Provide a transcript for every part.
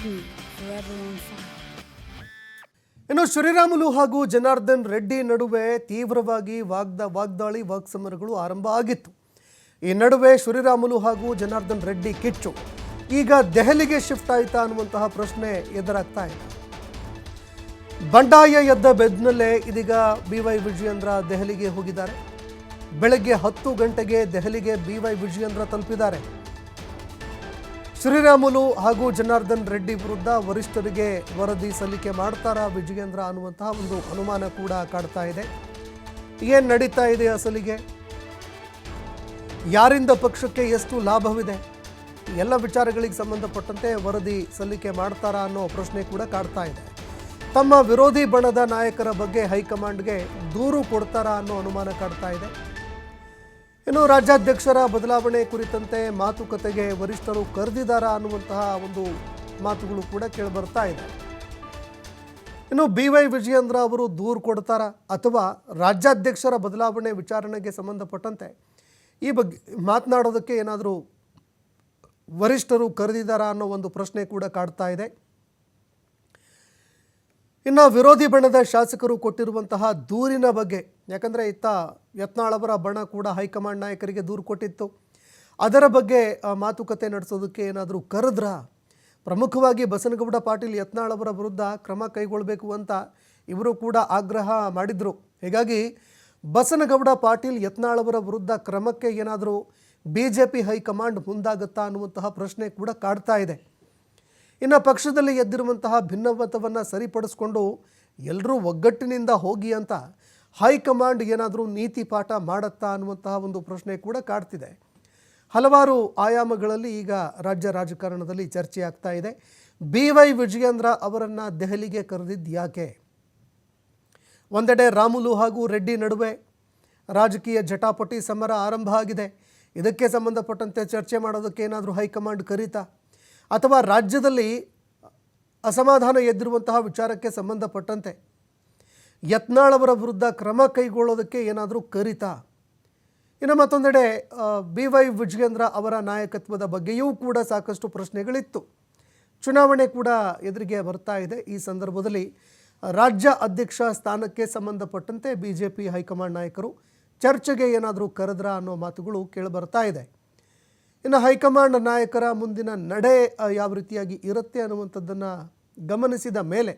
me forever on fire. ಇನ್ನು ಶ್ರೀರಾಮುಲು ಹಾಗೂ ಜನಾರ್ದನ್ ರೆಡ್ಡಿ ನಡುವೆ ತೀವ್ರವಾಗಿ ವಾಗ್ದಾಳಿ ವಾಕ್ಸಮರಗಳು ಆರಂಭ ಆಗಿತ್ತು. ಈ ನಡುವೆ ಶ್ರೀರಾಮುಲು ಹಾಗೂ ಜನಾರ್ದನ್ ರೆಡ್ಡಿ ಕಿಚ್ಚು ಈಗ ದೆಹಲಿಗೆ ಶಿಫ್ಟ್ ಆಯಿತಾ ಅನ್ನುವಂತಹ ಪ್ರಶ್ನೆ ಎದುರಾಗ್ತಾ ಇದೆ. ಬಂಡಾಯ ಎದ್ದ ಬೆನ್ನಲ್ಲೇ ಇದೀಗ BY ವಿಜಯೇಂದ್ರ ದೆಹಲಿಗೆ ಹೋಗಿದ್ದಾರೆ. ಬೆಳಗ್ಗೆ 10 ಗಂಟೆಗೆ ದೆಹಲಿಗೆ BY ವಿಜಯೇಂದ್ರ ತಲುಪಿದ್ದಾರೆ. ಶ್ರೀರಾಮುಲು ಹಾಗೂ ಜನಾರ್ದನ್ ರೆಡ್ಡಿ ವಿರುದ್ಧ ವರಿಷ್ಠರಿಗೆ ವರದಿ ಸಲ್ಲಿಕೆ ಮಾಡ್ತಾರಾ ವಿಜಯೇಂದ್ರ ಅನ್ನುವಂತಹ ಒಂದು ಅನುಮಾನ ಕೂಡ ಕಾಡ್ತಾ ಇದೆ. ಏನು ನಡೀತಾ ಇದೆ ಅಸಲಿಗೆ, ಯಾರಿಂದ ಪಕ್ಷಕ್ಕೆ ಎಷ್ಟು ಲಾಭವಿದೆ, ಎಲ್ಲ ವಿಚಾರಗಳಿಗೆ ಸಂಬಂಧಪಟ್ಟಂತೆ ವರದಿ ಸಲ್ಲಿಕೆ ಮಾಡ್ತಾರಾ ಅನ್ನೋ ಪ್ರಶ್ನೆ ಕೂಡ ಕಾಡ್ತಾ ಇದೆ. ತಮ್ಮ ವಿರೋಧಿ ಬಣದ ನಾಯಕರ ಬಗ್ಗೆ ಹೈಕಮಾಂಡ್ಗೆ ದೂರು ಕೊಡ್ತಾರಾ ಅನ್ನೋ ಅನುಮಾನ ಕಾಡ್ತಾ ಇದೆ. ಇನ್ನು ರಾಜ್ಯಾಧ್ಯಕ್ಷರ ಬದಲಾವಣೆ ಕುರಿತಂತೆ ಮಾತುಕತೆಗೆ ವರಿಷ್ಠರು ಕರೆದಿದ್ದಾರಾ ಅನ್ನುವಂತಹ ಒಂದು ಮಾತುಗಳು ಕೂಡ ಕೇಳಿಬರ್ತಾ ಇದೆ. ಇನ್ನು BY ವಿಜಯೇಂದ್ರ ಅವರು ದೂರು ಕೊಡ್ತಾರಾ ಅಥವಾ ರಾಜ್ಯಾಧ್ಯಕ್ಷರ ಬದಲಾವಣೆ ವಿಚಾರಣೆಗೆ ಸಂಬಂಧಪಟ್ಟಂತೆ ಈ ಬಗ್ಗೆ ಮಾತನಾಡೋದಕ್ಕೆ ಏನಾದರೂ ವರಿಷ್ಠರು ಕರೆದಿದ್ದಾರಾ ಅನ್ನೋ ಒಂದು ಪ್ರಶ್ನೆ ಕೂಡ ಕಾಡ್ತಾ ಇದೆ. ಇನ್ನು ವಿರೋಧಿ ಬಣದ ಶಾಸಕರು ಕೊಟ್ಟಿರುವಂತಹ ದೂರಿನ ಬಗ್ಗೆ, ಯಾಕಂದರೆ ಇತ್ತ ಯತ್ನಾಳ್ ಅವರ ಬಣ ಕೂಡ ಹೈಕಮಾಂಡ್ ನಾಯಕರಿಗೆ ದೂರು ಕೊಟ್ಟಿತ್ತು, ಅದರ ಬಗ್ಗೆ ಮಾತುಕತೆ ನಡೆಸೋದಕ್ಕೆ ಏನಾದರೂ ಕರೆದ್ರ? ಪ್ರಮುಖವಾಗಿ ಬಸನಗೌಡ ಪಾಟೀಲ್ ಯತ್ನಾಳ್ ಅವರ ವಿರುದ್ಧ ಕ್ರಮ ಕೈಗೊಳ್ಳಬೇಕು ಅಂತ ಇವರು ಕೂಡ ಆಗ್ರಹ ಮಾಡಿದರು. ಹೀಗಾಗಿ ಬಸನಗೌಡ ಪಾಟೀಲ್ ಯತ್ನಾಳ್ ಅವರ ವಿರುದ್ಧ ಕ್ರಮಕ್ಕೆ ಏನಾದರೂ BJP ಹೈಕಮಾಂಡ್ ಮುಂದಾಗುತ್ತಾ ಅನ್ನುವಂತಹ ಪ್ರಶ್ನೆ ಕೂಡ ಕಾಡ್ತಾ ಇದೆ. ಇನ್ನು ಪಕ್ಷದಲ್ಲಿ ಎದ್ದಿರುವಂತಹ ಭಿನ್ನಮತವನ್ನು ಸರಿಪಡಿಸ್ಕೊಂಡು ಎಲ್ಲರೂ ಒಗ್ಗಟ್ಟಿನಿಂದ ಹೋಗಿ ಅಂತ ಹೈಕಮಾಂಡ್ ಏನಾದರೂ ನೀತಿ ಪಾಠ ಮಾಡುತ್ತಾ ಅನ್ನುವಂತಹ ಒಂದು ಪ್ರಶ್ನೆ ಕೂಡ ಕಾಡ್ತಿದೆ. ಹಲವಾರು ಆಯಾಮಗಳಲ್ಲಿ ಈಗ ರಾಜ್ಯ ರಾಜಕಾರಣದಲ್ಲಿ ಚರ್ಚೆ ಆಗ್ತಾ ಇದೆ. BY ವಿಜಯೇಂದ್ರ ಅವರನ್ನು ದೆಹಲಿಗೆ ಕರೆದಿದ್ದು ಯಾಕೆ? ಒಂದೆಡೆ ರಾಮುಲು ಹಾಗೂ ರೆಡ್ಡಿ ನಡುವೆ ರಾಜಕೀಯ ಜಟಾಪಟಿ ಸಮರ ಆರಂಭ ಆಗಿದೆ. ಇದಕ್ಕೆ ಸಂಬಂಧಪಟ್ಟಂತೆ ಚರ್ಚೆ ಮಾಡೋದಕ್ಕೆ ಏನಾದರೂ ಹೈಕಮಾಂಡ್ ಕರೀತಾ, ಅಥವಾ ರಾಜ್ಯದಲ್ಲಿ ಅಸಮಾಧಾನ ಎದ್ದಿರುವಂತಹ ವಿಚಾರಕ್ಕೆ ಸಂಬಂಧಪಟ್ಟಂತೆ ಯತ್ನಾಳ್ ಅವರ ವಿರುದ್ಧ ಕ್ರಮ ಕೈಗೊಳ್ಳೋದಕ್ಕೆ ಏನಾದರೂ ಕರೀತಾ? ಇನ್ನು ಮತ್ತೊಂದೆಡೆ BY ವಿಜಯೇಂದ್ರ ಅವರ ನಾಯಕತ್ವದ ಬಗ್ಗೆಯೂ ಕೂಡ ಸಾಕಷ್ಟು ಪ್ರಶ್ನೆಗಳಿತ್ತು. ಚುನಾವಣೆ ಕೂಡ ಎದುರಿಗೆ ಬರ್ತಾ ಇದೆ. ಈ ಸಂದರ್ಭದಲ್ಲಿ ರಾಜ್ಯ ಅಧ್ಯಕ್ಷ ಸ್ಥಾನಕ್ಕೆ ಸಂಬಂಧಪಟ್ಟಂತೆ BJP ಹೈಕಮಾಂಡ್ ನಾಯಕರು ಚರ್ಚೆಗೆ ಏನಾದರೂ ಕರೆದ್ರ ಅನ್ನೋ ಮಾತುಗಳು ಕೇಳಿಬರ್ತಾ ಇದೆ. ಇನ್ನು ಹೈಕಮಾಂಡ್ ನಾಯಕರ ಮುಂದಿನ ನಡೆ ಯಾವ ರೀತಿಯಾಗಿ ಇರುತ್ತೆ ಅನ್ನುವಂಥದ್ದನ್ನು ಗಮನಿಸಿದ ಮೇಲೆ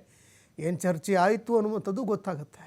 ಏನು ಚರ್ಚೆ ಆಯಿತು ಅನ್ನುವಂಥದ್ದು ಗೊತ್ತಾಗುತ್ತೆ.